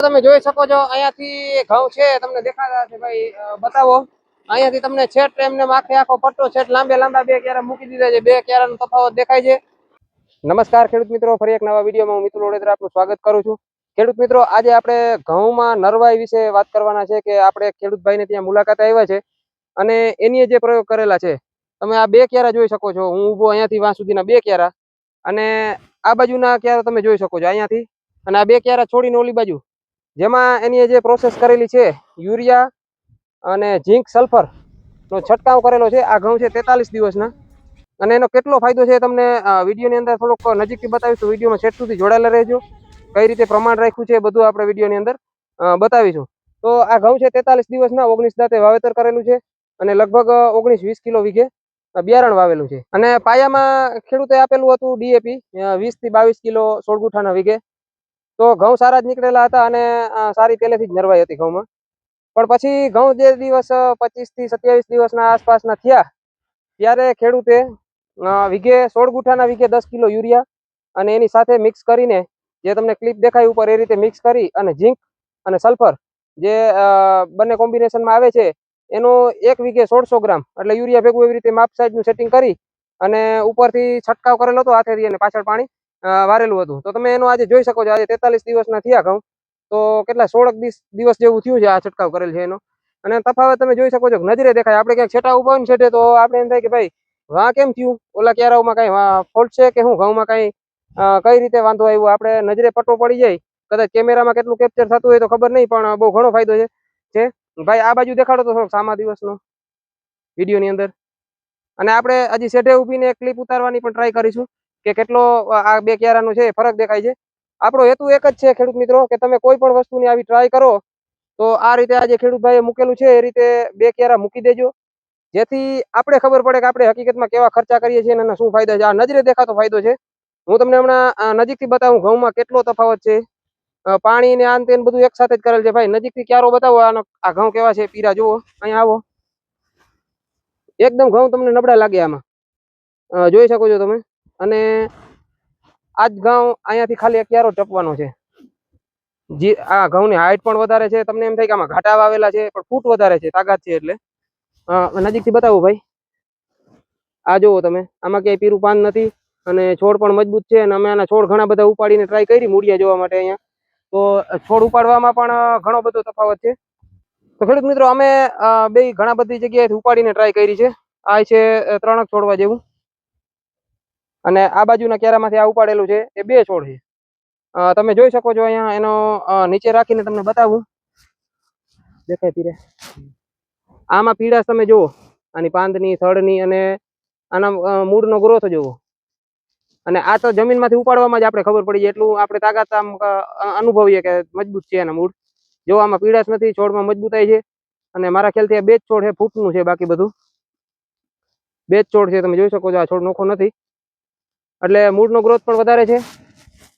તમે જોઈ શકો છો અહીંયાથી ઘઉં છે તમને દેખાતા છે ભાઈ બતાવો અહીંયાથી તમને છેટ એમને આખે આખો પટ્ટો છેટ લાંબે લાંબા બે ક્યારા મૂકી દીધા છે બે ક્યારાનો તફાવત દેખાય છે નમસ્કાર ખેડૂત મિત્રો ફરી એક નવા વિડીયોમાં હું મિતુલ ઓડેદરા આપનું સ્વાગત કરું છું ખેડૂત મિત્રો આજે આપણે ઘઉંમાં નરવાઈ વિશે વાત કરવાના છે કે આપણે ખેડૂત ભાઈને ત્યાં મુલાકાત આવ્યા છે અને એની જે પ્રયોગ કરેલા છે તમે આ બે ક્યારા જોઈ શકો છો હું ઊભો અહીંયાથી વાં સુધીના બે ક્યારા અને આ બાજુના ક્યારા તમે જોઈ શકો છો અહીંયાથી અને આ બે ક્યારા છોડીને ઓલી બાજુ જેમાં એની જે પ્રોસેસ કરેલી છે યુરિયા અને ઝીંક સલ્ફર નો છંટકાવ કરેલો છે આ ઘઉં છે 43 દિવસના અને એનો કેટલો ફાયદો છે તમને વિડીયોની અંદર થોડોક નજીકથી બતાવીશું વિડીયોમાં છેટ સુધી જોડાયેલા રહેજો કઈ રીતે પ્રમાણ રાખ્યું છે બધું આપણે વિડીયોની અંદર બતાવીશું તો આ ઘઉં છે 43 દિવસના 19 દાંતે વાવેતર કરેલું છે અને લગભગ 19-20 કિલો વીઘે બિયારણ વાવેલું છે અને પાયામાં ખેડૂતે આપેલું હતું ડીએપી 20 થી 22 કિલો 16 ગુઠાના વીઘે તો ઘઉં સારા જ નીકળેલા હતા અને સારી પહેલેથી જ નરવાઈ હતી ઘઉંમાં પણ પછી ઘઉં જે દિવસ 25 થી 27 દિવસના આસપાસના થયા ત્યારે ખેડૂતે વીઘે 16 ગુઠાના વીઘે 10 કિલો યુરિયા અને એની સાથે મિક્સ કરીને જે તમને ક્લિપ દેખાય ઉપર એ રીતે મિક્સ કરી અને ઝીંક અને સલ્ફર જે બંને કોમ્બિનેશનમાં આવે છે એનો એક વીઘે 1600 ગ્રામ એટલે યુરિયા ભેગું એવી રીતે માપ સાઈઝનું સેટિંગ કરી અને ઉપરથી છંટકાવ કરેલો હતો હાથેથી અને પાછળ પાણી વારેલું હતું તો તમે એનો આજે જોઈ શકો છો આજે 43 દિવસના થયા ઘઉં તો કેટલા 16 દિવસ જેવું થયું છે આ છંટકાવ કરેલ છે એનો અને તફાવત તમે જોઈ શકો છો નજરે દેખાય આપણે ક્યાંક છેટા ઉભા હોય ને છેટે તો આપણે એમ થાય કે ભાઈ વાં કેમ થયું ઓલા ક્યારાઓમાં કઈ ફોલ્ટ છે કે હું ઘઉંમાં કઈ કઈ રીતે વાંધો આવ્યો આપણે નજરે પટ્ટો પડી જાય કદાચ કેમેરામાં કેટલું કેપ્ચર થતું હોય તો ખબર નહીં પણ બહુ ઘણો ફાયદો છે ભાઈ આ બાજુ દેખાડો તો થોડોક સામા દિવસનો વિડીયોની અંદર અને આપણે હજી શેઢે ઊભીને એક ક્લિપ ઉતારવાની પણ ટ્રાય કરીશું કે કેટલો આ બે ક્યારાનો છે ફરક દેખાય છે આપણો હેતુ એક જ છે ખેડૂત મિત્રો કે તમે કોઈ પણ વસ્તુની આવી ટ્રાય કરો તો આ રીતે આજે ખેડૂત ભાઈએ મૂકેલું છે એ રીતે બે ક્યારા મૂકી દેજો જેથી આપણે ખબર પડે કે આપણે હકીકતમાં કેવા ખર્ચા કરીએ છીએ અને શું ફાયદા છે આ નજરે દેખાતો ફાયદો છે હું તમને હમણાં નજીકથી બતાવું ઘઉંમાં કેટલો તફાવત છે પાણી ને આન તેન બધું એક સાથે જ કરેલ છે ભાઈ નજીકથી ક્યારો બતાવો આ ઘઉં કેવા છે પીરા જુઓ અહીંયા આવો એકદમ ઘઉં તમને નબળા લાગે આમાં જોઈ શકો છો તમે અને આજ ઘઉં અહીંયાથી ખાલી એક ક્યારો ટપવાનો છે જે આ ઘઉંની હાઈટ પણ વધારે છે તમને એમ થાય કે આમાં ઘાટા વાવેલા છે પણ ફૂટ વધારે છે તાકાત છે એટલે નજીકથી બતાવો ભાઈ આ જુઓ તમે આમાં ક્યાંય પીરું પાન નથી અને છોડ પણ મજબૂત છે અને અમે આના છોડ ઘણા બધા ઉપાડીને ટ્રાય કરી મૂળિયા જોવા માટે અહીંયા તો છોડ ઉપાડવામાં પણ ઘણો બધો તફાવત છે તો ખેડૂત મિત્રો અમે બે ઘણા બધી જગ્યાએથી ઉપાડીને ટ્રાય કરી છે આ છે 3 છોડવા જેવું અને આ બાજુના ક્યારામાંથી આ ઉપાડેલું છે એ 2 છોડ છે તમે જોઈ શકો છો અહીંયા એનો નીચે રાખીને તમને બતાવું દેખાય પીરે આમાં પીળાશ તમે જુઓ આની પાંદની થડની અને આના મૂળનો ગ્રોથ જુઓ અને આ તો જમીનમાંથી ઉપાડવામાં જ આપણે ખબર પડી જાય એટલું આપણે તાકાત આમ અનુભવીએ કે મજબૂત છે એના મૂળ જો આમાં પીળાશ નથી છોડમાં મજબૂતાઈ છે અને મારા ખ્યાલથી આ 2 જ છોડ છે ફૂટનું છે બાકી બધું 2 જ છોડ છે તમે જોઈ શકો છો આ છોડ નોખો નથી એટલે મૂળનો ગ્રોથ પણ વધારે છે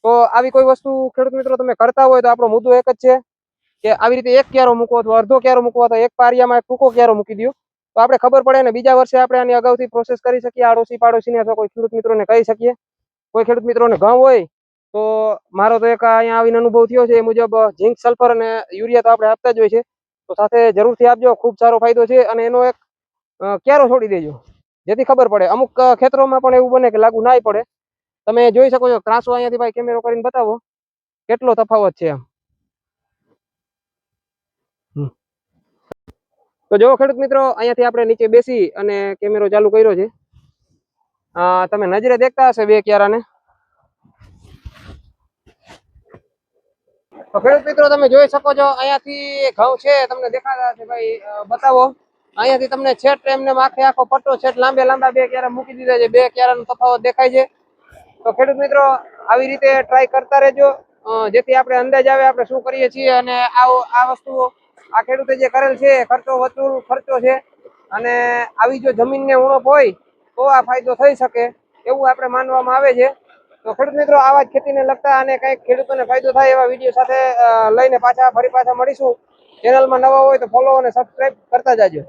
તો આવી કોઈ વસ્તુ ખેડૂત મિત્રો તમે કરતા હોય તો આપણો મુદ્દો એક જ છે કે આવી રીતે એક ક્યારો મૂકવો અથવા અડધો ક્યારો મૂકવો અથવા એક પારિયામાં એક ટૂંકો ક્યારો મૂકી દો તો આપણે ખબર પડે ને બીજા વર્ષે આપણે આની અગાઉથી પ્રોસેસ કરી શકીએ આડોશી પાડોશીને અથવા કોઈ ખેડૂત મિત્રોને કહી શકીએ કોઈ ખેડૂત મિત્રોને ઘઉં હોય તો મારો તો એક અહીંયા આવીને અનુભવ થયો છે એ મુજબ ઝીંક સલ્ફર અને યુરિયા તો આપણે આપતા જ હોય છે તો સાથે જરૂરથી આપજો ખૂબ સારો ફાયદો છે અને એનો એક ક્યારો છોડી દેજો જેથી ખબર પડે અમુક ખેતરોમાં પણ એવું બને કે લાગુ ના પડે તમે જોઈ શકો છો ત્રાસો અહીંયાથી ભાઈ કેમેરો કરીને બતાવો કેટલો તફાવત છે તો જો ખેડૂત મિત્રો અહીંયાથી આપણે નીચે બેસી અને કેમેરો ચાલુ કર્યો છે તમે નજરે દેખતા હશે બે ક્યારાને તો ખેડૂત મિત્રો તમે જોઈ શકો છો અહીંયાથી ઘઉં છે તમને દેખાતા હશે ભાઈ બતાવો અહીંયાથી તમને છેટ એમને આખે આખો પટ્ટો છેટ લાંબે લાંબા બે ક્યારા મૂકી દીધા છે બે ક્યારાનો તફાવત દેખાય છે તો ખેડૂત મિત્રો આવી રીતે ટ્રાય કરતા રહેજો જેથી આપણે અંદાજ આવે આપણે શું કરીએ છીએ અને આ વસ્તુઓ આ ખેડૂતે જે કરેલ છે ખર્ચો વસૂલ ખર્ચો છે અને આવી જો જમીનને ઉણપ હોય તો આ ફાયદો થઈ શકે એવું આપણે માનવામાં આવે છે તો ખેડૂત મિત્રો આવા જ ખેતીને લગતા અને કંઈક ખેડૂતોને ફાયદો થાય એવા વિડીયો સાથે લઈને ફરી પાછા મળીશું ચેનલમાં નવા હોય તો ફોલો અને સબસ્ક્રાઇબ કરતા જાજો